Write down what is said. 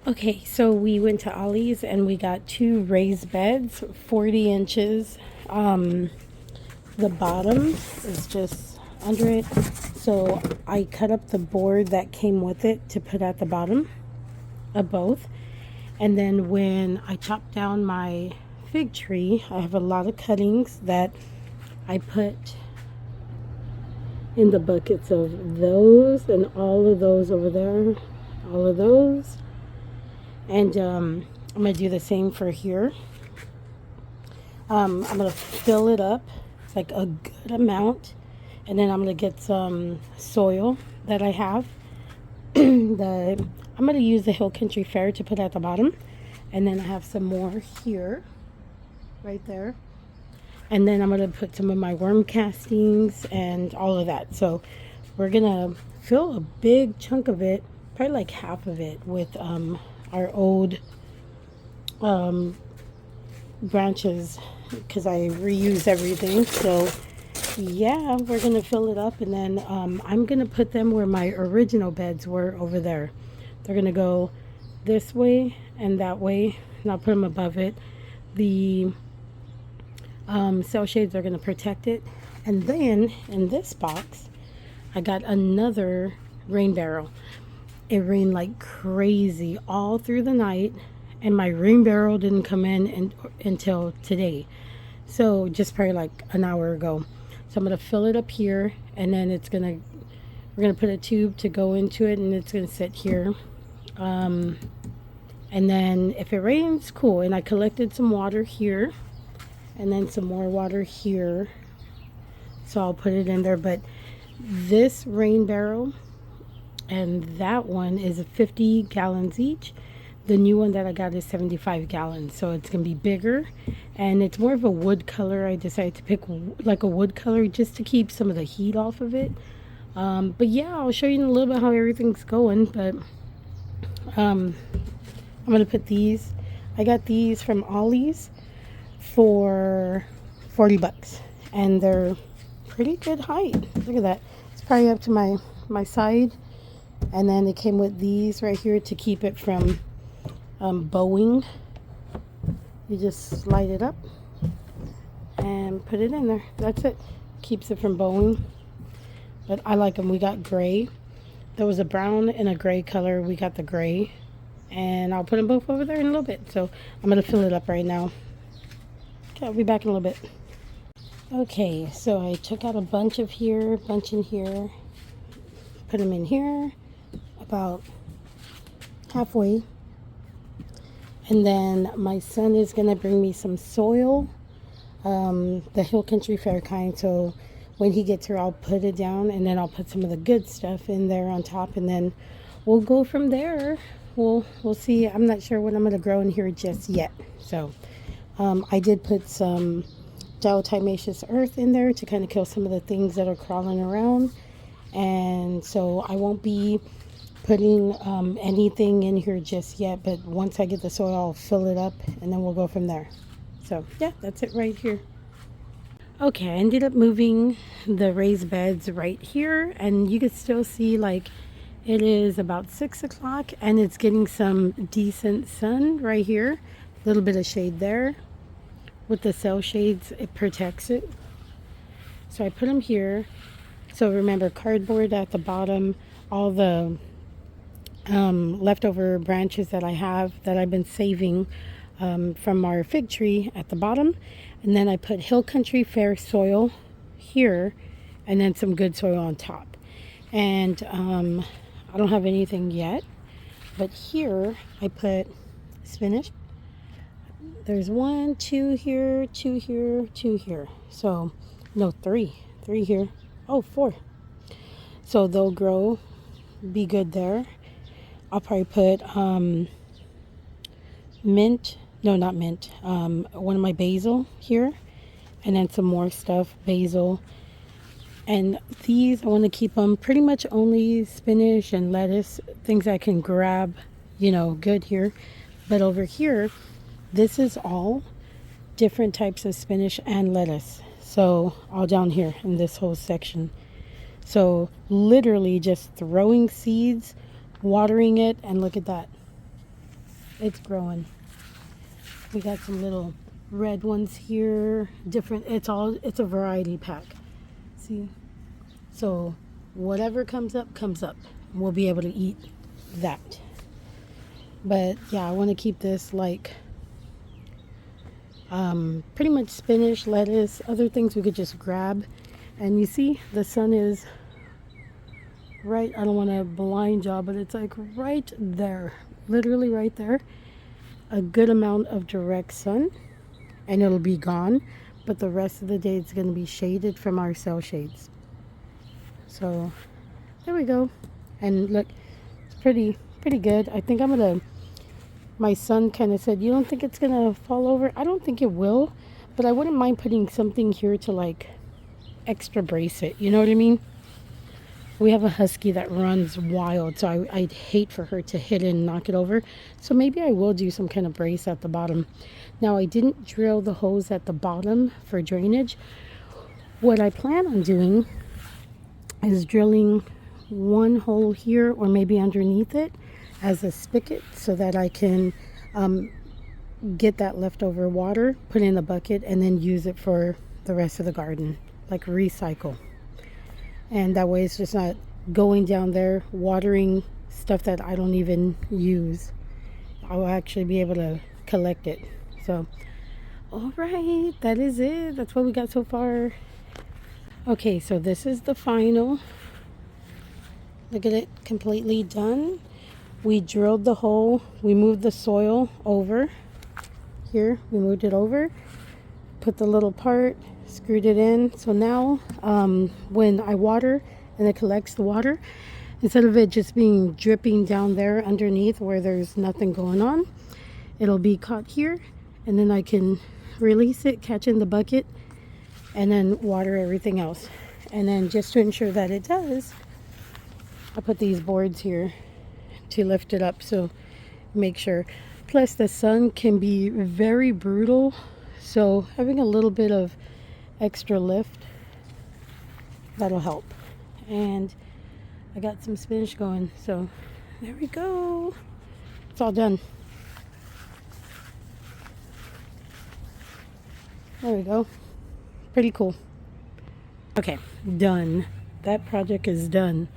Okay, so we went to Ollie's and we got two raised beds, 40 inches. Um, the bottom is just under it. So I cut up the board that came with it to put at the bottom of both. And then when I chopped down my fig tree, I have a lot of cuttings that I put in the buckets of those and all of those over there, all of those. And I'm going to do the same for here. I'm going to fill it up, like a good amount. And then I'm going to get some soil that I have. I'm going to use the Hill Country Fair to put at the bottom. And then I have some more here, right there. And then I'm going to put some of my worm castings and all of that. So we're going to fill a big chunk of it, probably like half of it, with our old branches, because I reuse everything. So yeah, we're going to fill it up. And then I'm going to put them where my original beds were over there. They're going to go this way and that way. And I'll put them above it. The cell shades are going to protect it. And then in this box, I got another rain barrel. It rained like crazy all through the night, and my rain barrel didn't come in until today. So just probably like an hour ago. So I'm going to fill it up here, and then we're going to put a tube to go into it, and it's going to sit here. And then if it rains, cool. And I collected some water here, and then some more water here. So I'll put it in there. But this rain barrel and that one is 50 gallons each. The new one that I got is 75 gallons, so it's gonna be bigger, and it's more of a wood color. I decided to pick like a wood color just to keep some of the heat off of it. But yeah, I'll show you in a little bit how everything's going. But I'm gonna put these. I got these from Ollie's for 40 bucks, and they're pretty good height. Look at that. It's probably up to my side. And then it came with these right here to keep it from bowing. You just slide it up and put it in there. That's it. Keeps it from bowing. But I like them. We got gray. There was a brown and a gray color. We got the gray. And I'll put them both over there in a little bit. So I'm going to fill it up right now. Okay, I'll be back in a little bit. Okay, so I took out a bunch of here, bunch in here. Put them in here. About halfway. And then my son is going to bring me some soil, the Hill Country Fair kind. So when he gets here, I'll put it down, and then I'll put some of the good stuff in there on top, and then we'll go from there. We'll see. I'm not sure what I'm going to grow in here just yet. So I did put some diatomaceous earth in there to kind of kill some of the things that are crawling around. And so I won't be putting anything in here just yet, but once I get the soil, I'll fill it up, and then we'll go from there. So yeah, that's it right here. Okay, I ended up moving the raised beds right here, and you can still see like it is about 6 o'clock, and it's getting some decent sun right here. A little bit of shade there. With the cell shades, it protects it. So I put them here. So remember, cardboard at the bottom, all the leftover branches that I have that I've been saving from our fig tree at the bottom. And then I put Hill Country Fair soil here, and then some good soil on top. And I don't have anything yet, but here I put spinach. There's 1, 2 here, 2 here, 2 here. So no, 3 here. Oh, 4. So they'll grow, be good there. I'll probably put mint, no, not mint, one of my basil here, and then some more stuff, basil. And these, I want to keep them pretty much only spinach and lettuce, things I can grab, good here. But over here, this is all different types of spinach and lettuce. So all down here in this whole section. So literally just throwing seeds, watering it, and look at that. It's growing. We got some little red ones here, different. It's a variety pack. See? So whatever comes up, we'll be able to eat that. But yeah, I want to keep this like pretty much spinach, lettuce, other things we could just grab. And you see the sun is right, I don't want to blind y'all, but it's like right there, literally right there. A good amount of direct sun and it'll be gone, but the rest of the day it's going to be shaded from our cell shades. So there we go. And look, it's pretty good. I think I'm gonna, my son kind of said, you don't think it's gonna fall over? I don't think it will, but I wouldn't mind putting something here to like extra brace it, you know what I mean? We have a husky that runs wild, so I'd hate for her to hit it and knock it over. So maybe I will do some kind of brace at the bottom. Now, I didn't drill the hose at the bottom for drainage. What I plan on doing is drilling one hole here or maybe underneath it as a spigot so that I can get that leftover water, put it in the bucket, and then use it for the rest of the garden, like recycle. And that way it's just not going down there watering stuff that I don't even use. I'll actually be able to collect it. So all right, that is it. That's what we got so far. Okay, so this is the final. Look at it, completely done. We drilled the hole, we moved the soil over here, we moved it over, put the little part, screwed it in. So now when I water and it collects the water, instead of it just being dripping down there underneath where there's nothing going on, it'll be caught here, and then I can release it, catch in the bucket, and then water everything else. And then just to ensure that it does, I put these boards here to lift it up, so make sure. Plus the sun can be very brutal, so having a little bit of extra lift, that'll help. And I got some spinach going, so there we go. It's all done. There we go. Pretty cool. Okay, done. That project is done.